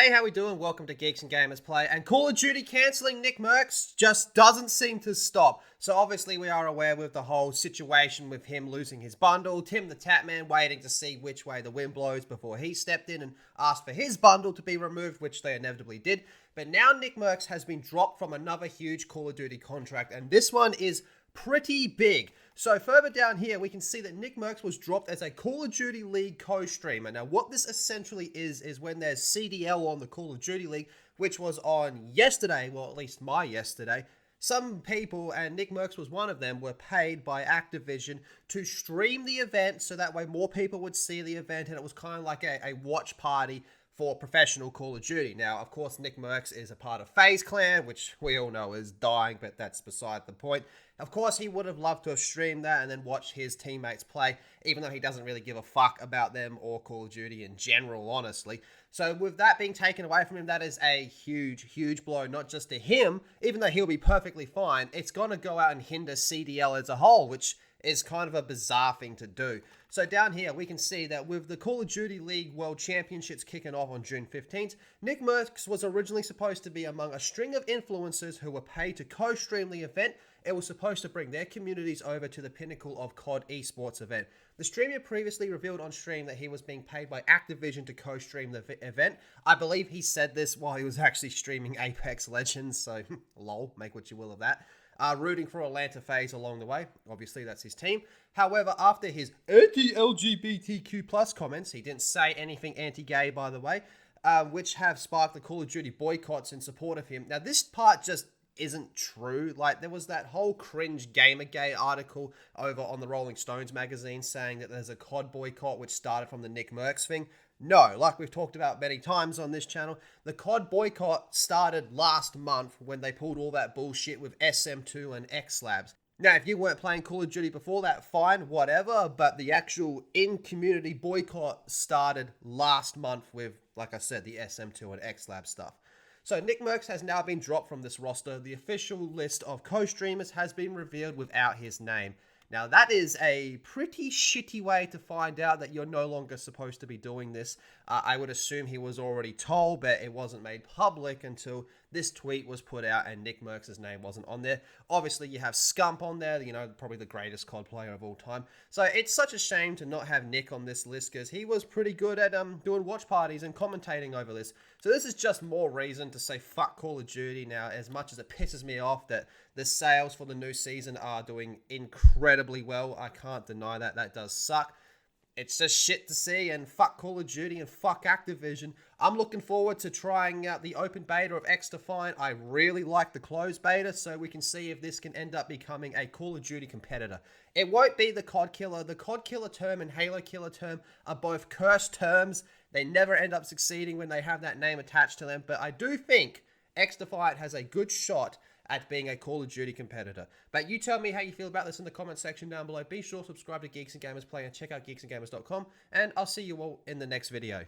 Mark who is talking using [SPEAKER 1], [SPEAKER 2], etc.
[SPEAKER 1] Hey, how we doing? Welcome to Geeks and Gamers Play. And Call of Duty cancelling Nickmercs just doesn't seem to stop. So obviously we are aware with the whole situation with him losing his bundle, Tim the Tatman waiting to see which way the wind blows before he stepped in and asked for his bundle to be removed, which they inevitably did. But now Nickmercs has been dropped from another huge Call of Duty contract, and this one is pretty big. So further down here, we can see that Nickmercs was dropped as a Call of Duty League co-streamer. Now, what this essentially is when there's CDL on the Call of Duty League, which was on yesterday, well, at least my yesterday, some people, and Nickmercs was one of them, were paid by Activision to stream the event so that way more people would see the event, and it was kind of like a watch party for professional Call of Duty. Now, of course, Nickmercs is a part of FaZe Clan, which we all know is dying, but that's beside the point. Of course, he would have loved to have streamed that and then watched his teammates play, even though he doesn't really give a fuck about them or Call of Duty in general, honestly. So with that being taken away from him, that is a huge, huge blow, not just to him, even though he'll be perfectly fine. It's going to go out and hinder CDL as a whole, which is kind of a bizarre thing to do. So down here, we can see that with the Call of Duty League World Championships kicking off on June 15th, Nickmercs was originally supposed to be among a string of influencers who were paid to co-stream the event. It was supposed to bring their communities over to the pinnacle of COD esports event. The streamer previously revealed on stream that he was being paid by Activision to co-stream the event. I believe he said this while he was actually streaming Apex Legends, so lol, make what you will of that. Rooting for Atlanta FaZe along the way. Obviously, that's his team. However, after his anti-LGBTQ plus comments, he didn't say anything anti-gay, by the way, which have sparked the Call of Duty boycotts in support of him. Now, this part just isn't true. Like, there was that whole cringe Gamergate article over on the Rolling Stones magazine saying that there's a COD boycott which started from the Nickmercs thing. No, like we've talked about many times on this channel, the COD boycott started last month when they pulled all that bullshit with SM2 and X-Labs. Now, if you weren't playing Call of Duty before that, fine, whatever, but the actual in-community boycott started last month with, like I said, the SM2 and X-Lab stuff. So Nickmercs has now been dropped from this roster. The official list of co-streamers has been revealed without his name. Now, that is a pretty shitty way to find out that you're no longer supposed to be doing this. I would assume he was already told, but it wasn't made public until this tweet was put out and Nickmercs' name wasn't on there. Obviously, you have Scump on there, you know, probably the greatest COD player of all time. So it's such a shame to not have Nick on this list because he was pretty good at doing watch parties and commentating over this. So this is just more reason to say fuck Call of Duty. Now, as much as it pisses me off that the sales for the new season are doing incredibly well, I can't deny that. That does suck. It's just shit to see, and fuck Call of Duty and fuck Activision. I'm looking forward to trying out the open beta of XDefiant. I really like the closed beta, so we can see if this can end up becoming a Call of Duty competitor. It won't be the COD killer. The COD killer term and Halo killer term are both cursed terms. They never end up succeeding when they have that name attached to them, but I do think XDefiant has a good shot at being a Call of Duty competitor. But you tell me how you feel about this in the comment section down below. Be sure to subscribe to Geeks and Gamers Play and check out geeksandgamers.com, and I'll see you all in the next video.